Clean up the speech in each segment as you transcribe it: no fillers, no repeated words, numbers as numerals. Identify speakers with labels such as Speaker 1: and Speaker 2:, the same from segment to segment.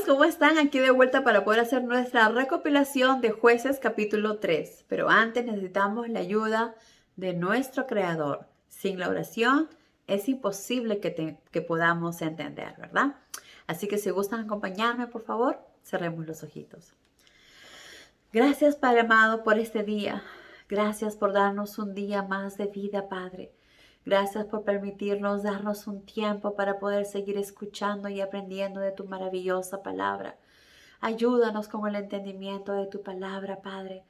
Speaker 1: ¿cómo están? Aquí de vuelta para poder hacer nuestra recopilación de Jueces capítulo 3. Pero antes necesitamos la ayuda de nuestro Creador. Sin la oración es imposible que podamos entender, ¿verdad? Así que si gustan acompañarme, por favor, cerremos los ojitos. Gracias, Padre amado, por este día. Gracias por darnos un día más de vida, Padre. Gracias por permitirnos darnos un tiempo para poder seguir escuchando y aprendiendo de tu maravillosa palabra. Ayúdanos con el entendimiento de tu palabra, Padre,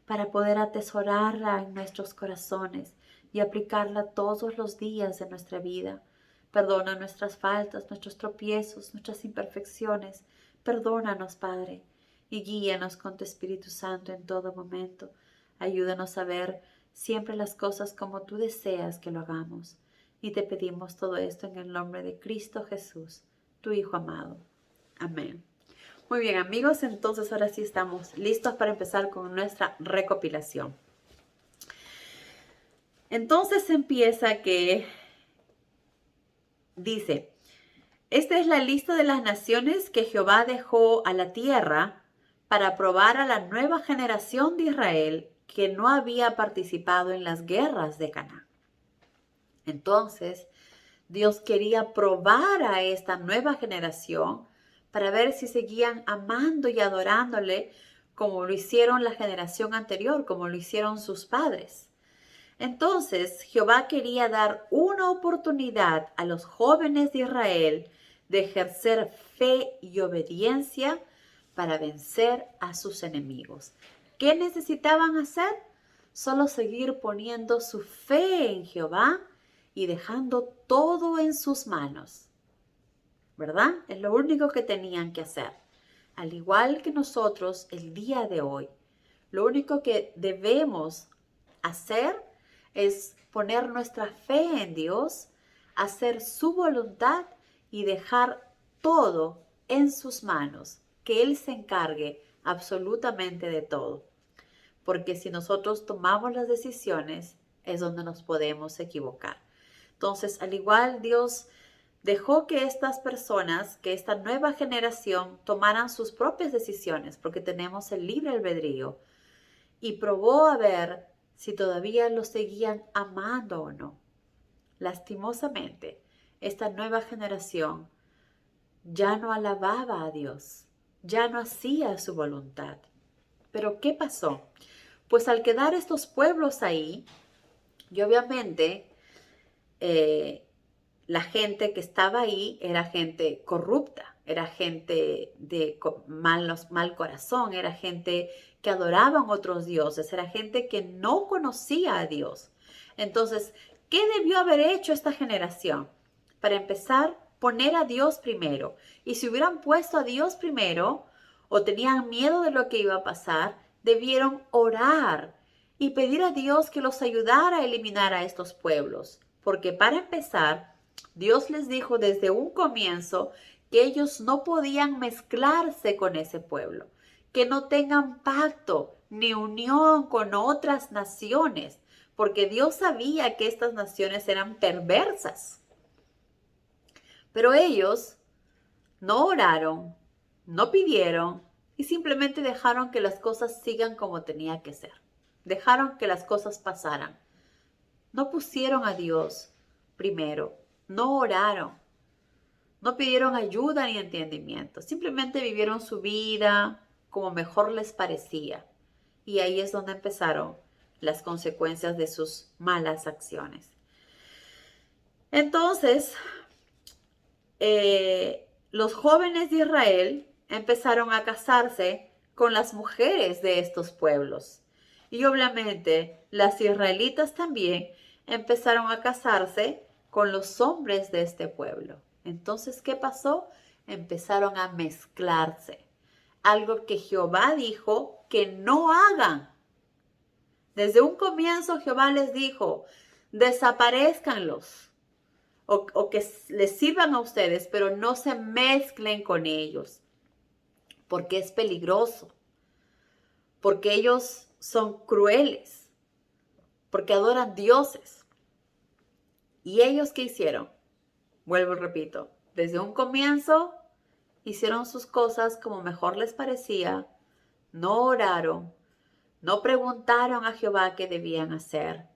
Speaker 1: para poder atesorarla en nuestros corazones y aplicarla todos los días de nuestra vida. Perdona nuestras faltas, nuestros tropiezos, nuestras imperfecciones. Perdónanos, Padre, y guíanos con tu Espíritu Santo en todo momento. Ayúdanos a ver siempre las cosas como tú deseas que lo hagamos. Y te pedimos todo esto en el nombre de Cristo Jesús, tu Hijo amado. Amén. Muy bien, amigos, entonces ahora sí estamos listos para empezar con nuestra recopilación. Entonces empieza que dice, esta es la lista de las naciones que Jehová dejó a la tierra para probar a la nueva generación de Israel que no había participado en las guerras de Canaán. Entonces, Dios quería probar a esta nueva generación para ver si seguían amando y adorándole como lo hicieron la generación anterior, como lo hicieron sus padres. Entonces, Jehová quería dar una oportunidad a los jóvenes de Israel de ejercer fe y obediencia para vencer a sus enemigos. ¿Qué necesitaban hacer? Solo seguir poniendo su fe en Jehová y dejando todo en sus manos. ¿Verdad? Es lo único que tenían que hacer. Al igual que nosotros el día de hoy, lo único que debemos hacer es poner nuestra fe en Dios, hacer su voluntad y dejar todo en sus manos, que Él se encargue absolutamente de todo. Porque si nosotros tomamos las decisiones, es donde nos podemos equivocar. Entonces, al igual Dios dejó que estas personas, que esta nueva generación tomaran sus propias decisiones, porque tenemos el libre albedrío, y probó a ver si todavía lo seguían amando o no. Lastimosamente, esta nueva generación ya no alababa a Dios, ya no hacía su voluntad. Pero ¿qué pasó? Pues al quedar estos pueblos ahí, y obviamente la gente que estaba ahí era gente corrupta, era gente de mal corazón, era gente que adoraban otros dioses, era gente que no conocía a Dios. Entonces, ¿qué debió haber hecho esta generación? Para empezar, poner a Dios primero. Y si hubieran puesto a Dios primero o tenían miedo de lo que iba a pasar, debieron orar y pedir a Dios que los ayudara a eliminar a estos pueblos. Porque para empezar, Dios les dijo desde un comienzo que ellos no podían mezclarse con ese pueblo, que no tengan pacto ni unión con otras naciones, porque Dios sabía que estas naciones eran perversas. Pero ellos no oraron, no pidieron y simplemente dejaron que las cosas sigan como tenía que ser. Dejaron que las cosas pasaran. No pusieron a Dios primero, no oraron, no pidieron ayuda ni entendimiento, simplemente vivieron su vida como mejor les parecía. Y ahí es donde empezaron las consecuencias de sus malas acciones. Entonces, los jóvenes de Israel empezaron a casarse con las mujeres de estos pueblos. Y obviamente las israelitas también empezaron a casarse con los hombres de este pueblo. Entonces, ¿qué pasó? Empezaron a mezclarse. Algo que Jehová dijo que no hagan. Desde un comienzo Jehová les dijo, desaparezcanlos. O que les sirvan a ustedes, pero no se mezclen con ellos, porque es peligroso, porque ellos son crueles, porque adoran dioses. ¿Y ellos qué hicieron? Vuelvo y repito, desde un comienzo hicieron sus cosas como mejor les parecía, no oraron, no preguntaron a Jehová qué debían hacer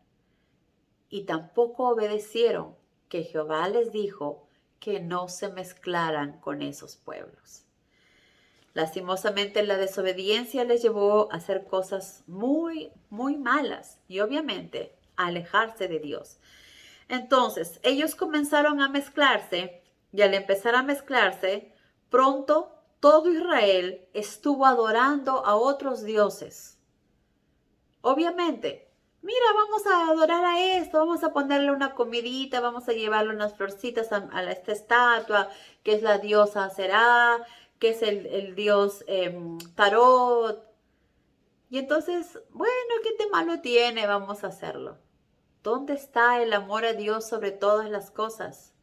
Speaker 1: y tampoco obedecieron que Jehová les dijo que no se mezclaran con esos pueblos. Lastimosamente la desobediencia les llevó a hacer cosas muy, muy malas y obviamente a alejarse de Dios. Entonces ellos comenzaron a mezclarse y al empezar a mezclarse, pronto todo Israel estuvo adorando a otros dioses. Obviamente, mira, vamos a adorar a esto, vamos a ponerle una comidita, vamos a llevarle unas florcitas a esta estatua, que es la diosa Será, que es el dios Tarot. Y entonces, bueno, ¿qué de malo tiene? Vamos a hacerlo. ¿Dónde está el amor a Dios sobre todas las cosas?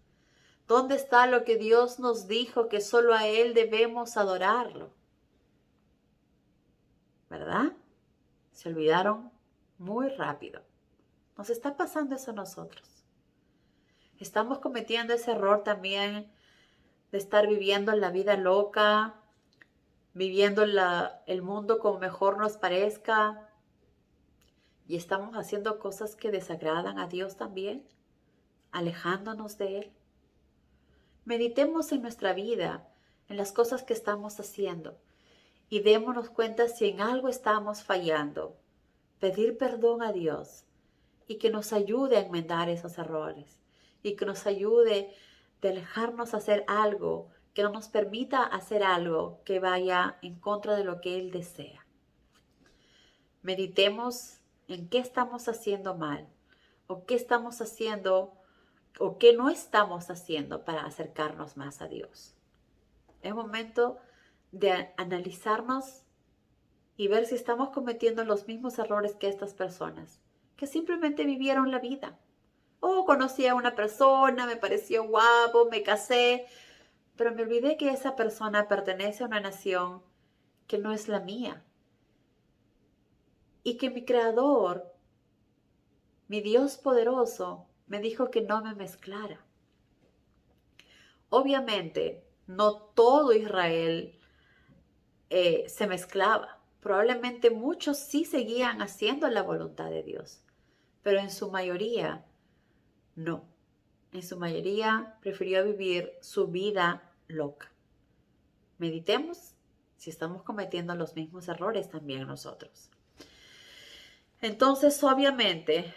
Speaker 1: ¿Dónde está lo que Dios nos dijo que solo a Él debemos adorarlo? ¿Verdad? Se olvidaron muy rápido. Nos está pasando eso a nosotros. Estamos cometiendo ese error también de estar viviendo la vida loca, viviendo el mundo como mejor nos parezca, y estamos haciendo cosas que desagradan a Dios también, alejándonos de Él. Meditemos en nuestra vida, en las cosas que estamos haciendo, y démonos cuenta si en algo estamos fallando. Pedir perdón a Dios y que nos ayude a enmendar esos errores y que nos ayude de alejarnos a hacer algo, que no nos permita hacer algo que vaya en contra de lo que Él desea. Meditemos en qué estamos haciendo mal o qué estamos haciendo o qué no estamos haciendo para acercarnos más a Dios. Es momento de analizarnos y ver si estamos cometiendo los mismos errores que estas personas, que simplemente vivieron la vida. Oh, conocí a una persona, me pareció guapo, me casé, pero me olvidé que esa persona pertenece a una nación que no es la mía. Y que mi creador, mi Dios poderoso, me dijo que no me mezclara. Obviamente, no todo Israel se mezclaba. Probablemente muchos sí seguían haciendo la voluntad de Dios, pero en su mayoría no. En su mayoría prefirió vivir su vida loca. Meditemos si estamos cometiendo los mismos errores también nosotros. Entonces, obviamente,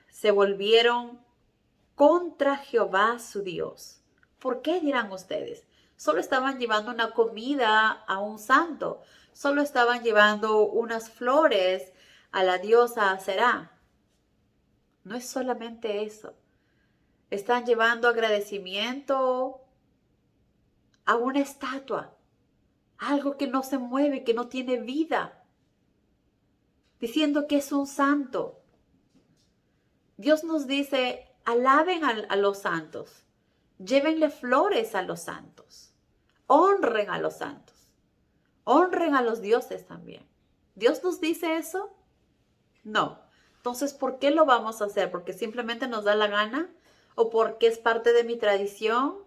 Speaker 1: se volvieron contra Jehová su Dios. ¿Por qué dirán ustedes? Solo estaban llevando una comida a un santo. Solo estaban llevando unas flores a la diosa Aserá. No es solamente eso. Están llevando agradecimiento a una estatua. Algo que no se mueve, que no tiene vida. Diciendo que es un santo. Dios nos dice, alaben a los santos. Llévenle flores a los santos. Honren a los santos. Honren a los dioses también. ¿Dios nos dice eso? No. Entonces, ¿por qué lo vamos a hacer? ¿Porque simplemente nos da la gana? ¿O porque es parte de mi tradición?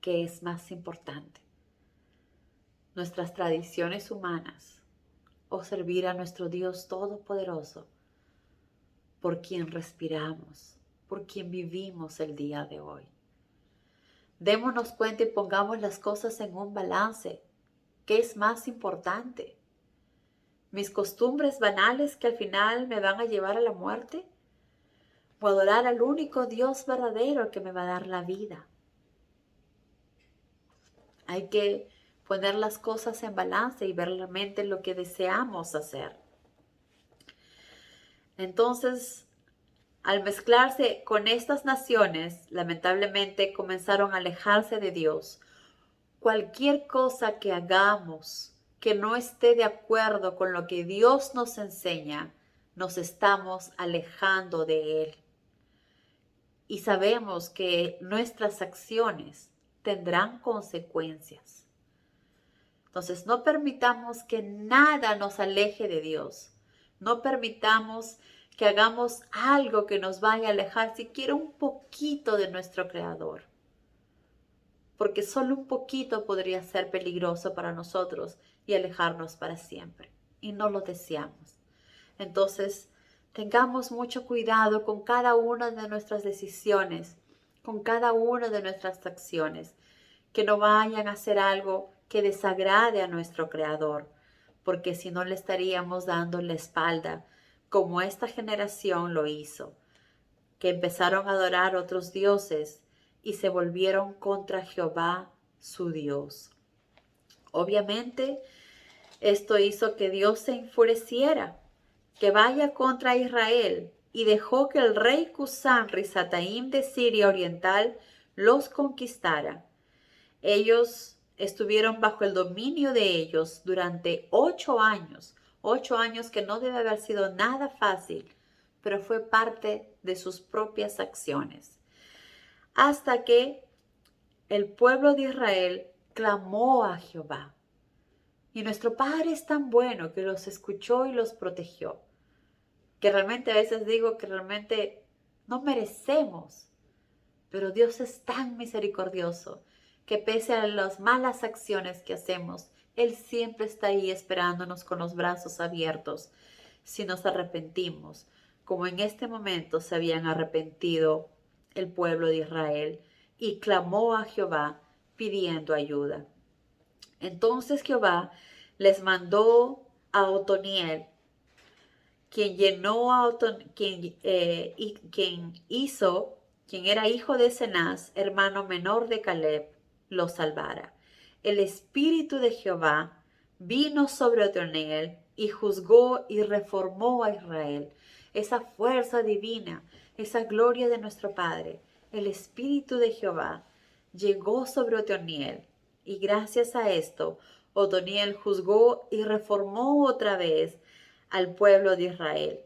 Speaker 1: ¿Qué es más importante? ¿Nuestras tradiciones humanas o servir a nuestro Dios Todopoderoso, por quien respiramos, por quien vivimos el día de hoy? Démonos cuenta y pongamos las cosas en un balance. ¿Qué es más importante? ¿Mis costumbres banales que al final me van a llevar a la muerte? ¿O adorar al único Dios verdadero que me va a dar la vida? Hay que poner las cosas en balance y ver realmente lo que deseamos hacer. Entonces, al mezclarse con estas naciones, lamentablemente comenzaron a alejarse de Dios. Cualquier cosa que hagamos que no esté de acuerdo con lo que Dios nos enseña, nos estamos alejando de Él. Y sabemos que nuestras acciones tendrán consecuencias. Entonces, no permitamos que nada nos aleje de Dios. No permitamos que hagamos algo que nos vaya a alejar siquiera un poquito de nuestro Creador. porque solo un poquito podría ser peligroso para nosotros y alejarnos para siempre, y no lo deseamos. Entonces, tengamos mucho cuidado con cada una de nuestras decisiones, con cada una de nuestras acciones, que no vayan a hacer algo que desagrade a nuestro Creador, porque si no le estaríamos dando la espalda, como esta generación lo hizo, que empezaron a adorar otros dioses y se volvieron contra Jehová, su Dios. Obviamente, esto hizo que Dios se enfureciera, que vaya contra Israel, y dejó que el rey Cusán Risataim de Siria Oriental los conquistara. Ellos estuvieron bajo el dominio de ellos durante 8 años que no debe haber sido nada fácil, pero fue parte de sus propias acciones. Hasta que el pueblo de Israel clamó a Jehová. Y nuestro Padre es tan bueno que los escuchó y los protegió, que realmente a veces digo que realmente no merecemos, pero Dios es tan misericordioso que pese a las malas acciones que hacemos, Él siempre está ahí esperándonos con los brazos abiertos si nos arrepentimos, como en este momento se habían arrepentido el pueblo de Israel y clamó a Jehová pidiendo ayuda. Entonces Jehová les mandó a Otoniel, quien era hijo de Cenaz, hermano menor de Caleb, lo salvara. El espíritu de Jehová vino sobre Otoniel y juzgó y reformó a Israel. Esa fuerza divina, esa gloria de nuestro Padre, el espíritu de Jehová llegó sobre Otoniel, y gracias a esto, Otoniel juzgó y reformó otra vez al pueblo de Israel.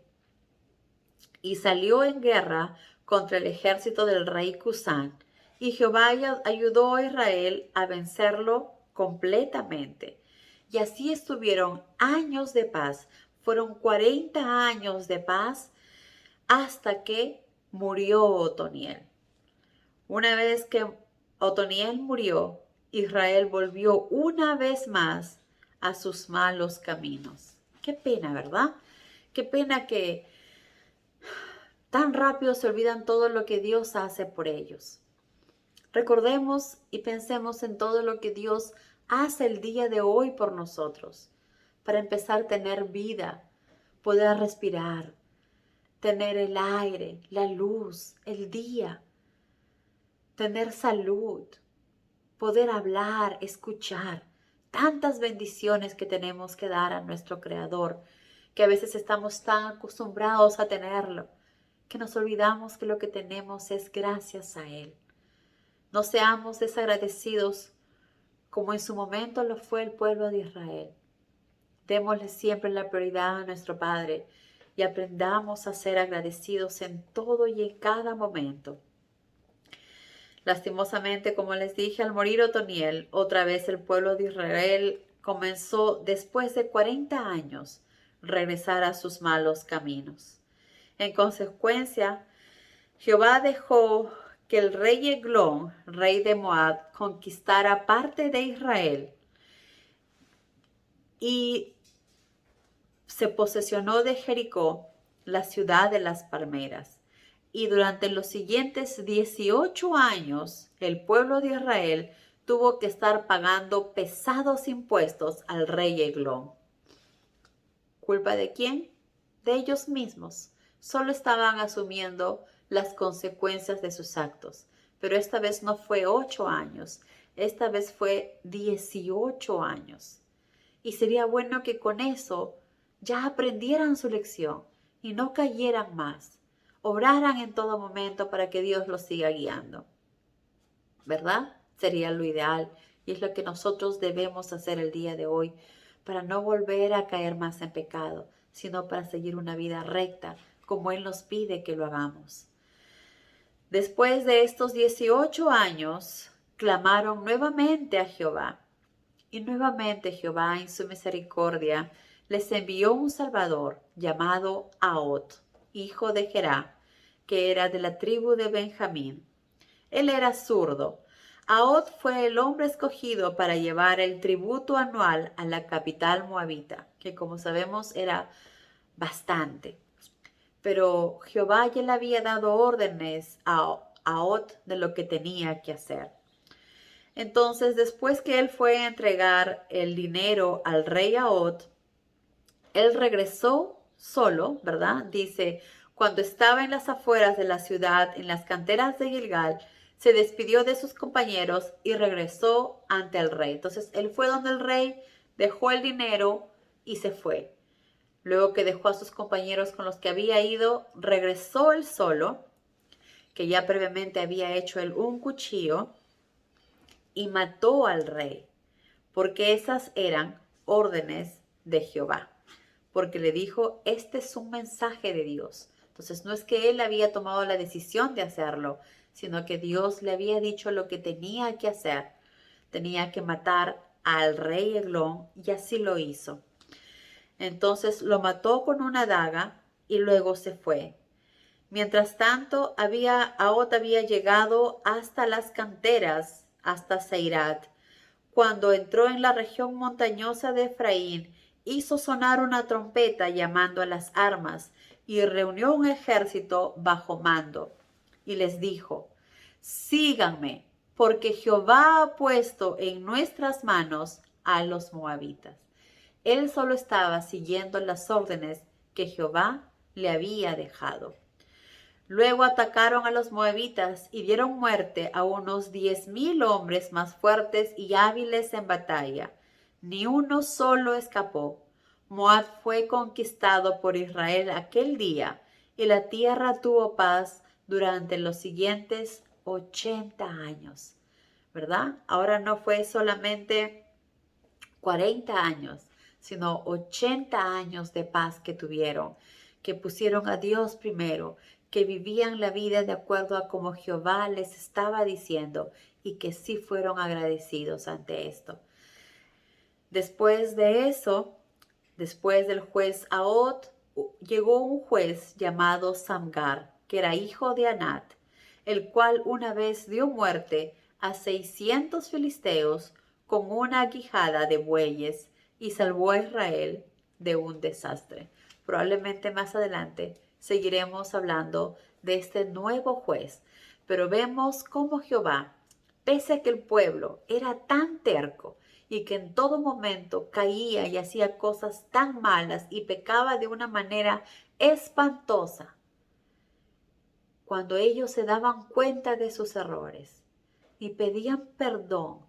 Speaker 1: Y salió en guerra contra el ejército del rey Cusán, y Jehová ayudó a Israel a vencerlo completamente. Y así estuvieron años de paz. Fueron 40 años de paz hasta que murió Otoniel. Una vez que Otoniel murió, Israel volvió una vez más a sus malos caminos. Qué pena, ¿verdad? Qué pena que tan rápido se olvidan todo lo que Dios hace por ellos. Recordemos y pensemos en todo lo que Dios hace el día de hoy por nosotros. Para empezar a tener vida, poder respirar, tener el aire, la luz, el día, tener salud, poder hablar, escuchar. Tantas bendiciones que tenemos que dar a nuestro Creador, que a veces estamos tan acostumbrados a tenerlo, que nos olvidamos que lo que tenemos es gracias a Él. No seamos desagradecidos como en su momento lo fue el pueblo de Israel. Démosle siempre la prioridad a nuestro Padre y aprendamos a ser agradecidos en todo y en cada momento. Lastimosamente, como les dije, al morir Otoniel, otra vez el pueblo de Israel comenzó, después de 40 años, regresar a sus malos caminos. En consecuencia, Jehová dejó que el rey Eglón, rey de Moab, conquistara parte de Israel y se posesionó de Jericó, la ciudad de las palmeras. Y durante los siguientes 18 años, el pueblo de Israel tuvo que estar pagando pesados impuestos al rey Eglón. ¿Culpa de quién? De ellos mismos. Solo estaban asumiendo las consecuencias de sus actos. Pero esta vez no fue 8 años, esta vez fue 18 años. Y sería bueno que con eso ya aprendieran su lección y no cayeran más. Oraran en todo momento para que Dios los siga guiando. ¿Verdad? Sería lo ideal y es lo que nosotros debemos hacer el día de hoy para no volver a caer más en pecado, sino para seguir una vida recta como Él nos pide que lo hagamos. Después de estos 18 años, clamaron nuevamente a Jehová. Y nuevamente Jehová en su misericordia les envió un Salvador llamado Ahod, hijo de Gerá, que era de la tribu de Benjamín. Él era zurdo. Ahod fue el hombre escogido para llevar el tributo anual a la capital moabita, que como sabemos era bastante. Pero Jehová ya le había dado órdenes a Ahod de lo que tenía que hacer. Entonces, después que él fue a entregar el dinero al rey Ahod, él regresó solo, ¿verdad? Dice, cuando estaba en las afueras de la ciudad, en las canteras de Gilgal, se despidió de sus compañeros y regresó ante el rey. Entonces, él fue donde el rey, dejó el dinero y se fue. Luego que dejó a sus compañeros con los que había ido, regresó él solo, que ya previamente había hecho él un cuchillo, y mató al rey, porque esas eran órdenes de Jehová. Porque le dijo, este es un mensaje de Dios. Entonces no es que él había tomado la decisión de hacerlo, sino que Dios le había dicho lo que tenía que hacer. Tenía que matar al rey Eglón y así lo hizo. Entonces lo mató con una daga y luego se fue. Mientras tanto, Ahot había llegado hasta las canteras, hasta Seirat. Cuando entró en la región montañosa de Efraín, hizo sonar una trompeta llamando a las armas y reunió un ejército bajo mando. Y les dijo, síganme, porque Jehová ha puesto en nuestras manos a los moabitas. Él solo estaba siguiendo las órdenes que Jehová le había dejado. Luego atacaron a los moabitas y dieron muerte a unos 10,000 hombres más fuertes y hábiles en batalla. Ni uno solo escapó. Moab fue conquistado por Israel aquel día y la tierra tuvo paz durante los siguientes 80 años. ¿Verdad? Ahora no fue solamente 40 años, sino 80 años de paz que tuvieron, que pusieron a Dios primero, que vivían la vida de acuerdo a como Jehová les estaba diciendo y que sí fueron agradecidos ante esto. Después de eso, después del juez Ahot, llegó un juez llamado Samgar, que era hijo de Anat, el cual una vez dio muerte a 600 filisteos con una quijada de bueyes y salvó a Israel de un desastre. Probablemente más adelante seguiremos hablando de este nuevo juez, pero vemos cómo Jehová, pese a que el pueblo era tan terco y que en todo momento caía y hacía cosas tan malas y pecaba de una manera espantosa, cuando ellos se daban cuenta de sus errores y pedían perdón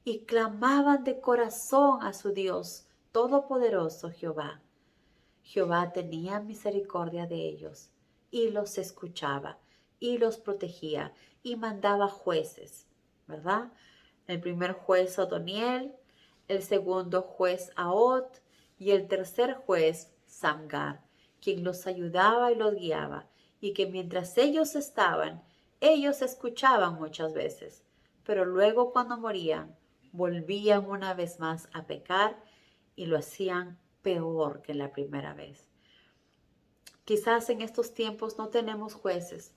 Speaker 1: y clamaban de corazón a su Dios todopoderoso Jehová, Jehová tenía misericordia de ellos y los escuchaba y los protegía y mandaba jueces, ¿verdad? El primer juez Otoniel, el segundo juez Ahot y el tercer juez Samgar, quien los ayudaba y los guiaba, y que mientras ellos estaban, ellos escuchaban muchas veces, pero luego cuando morían, volvían una vez más a pecar y lo hacían peor que la primera vez. Quizás en estos tiempos no tenemos jueces,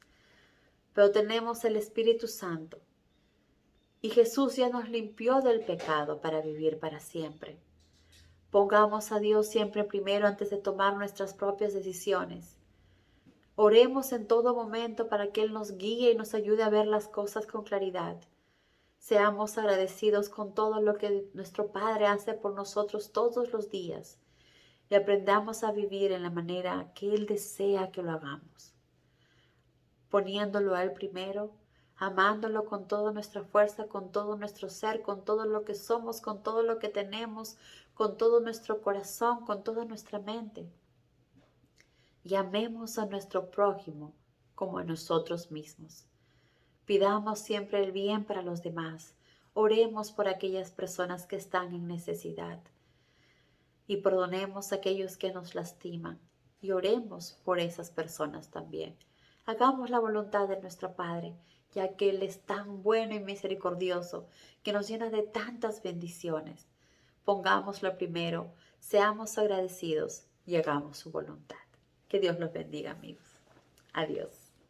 Speaker 1: pero tenemos el Espíritu Santo. Y Jesús ya nos limpió del pecado para vivir para siempre. Pongamos a Dios siempre primero antes de tomar nuestras propias decisiones. Oremos en todo momento para que Él nos guíe y nos ayude a ver las cosas con claridad. Seamos agradecidos con todo lo que nuestro Padre hace por nosotros todos los días y aprendamos a vivir en la manera que Él desea que lo hagamos. Poniéndolo a Él primero, amándolo con toda nuestra fuerza, con todo nuestro ser, con todo lo que somos, con todo lo que tenemos, con todo nuestro corazón, con toda nuestra mente. Y amemos a nuestro prójimo como a nosotros mismos. Pidamos siempre el bien para los demás. Oremos por aquellas personas que están en necesidad. Y perdonemos a aquellos que nos lastiman. Y oremos por esas personas también. Hagamos la voluntad de nuestro Padre, ya que Él es tan bueno y misericordioso, que nos llena de tantas bendiciones. Pongámoslo primero, seamos agradecidos y hagamos su voluntad. Que Dios los bendiga, amigos. Adiós.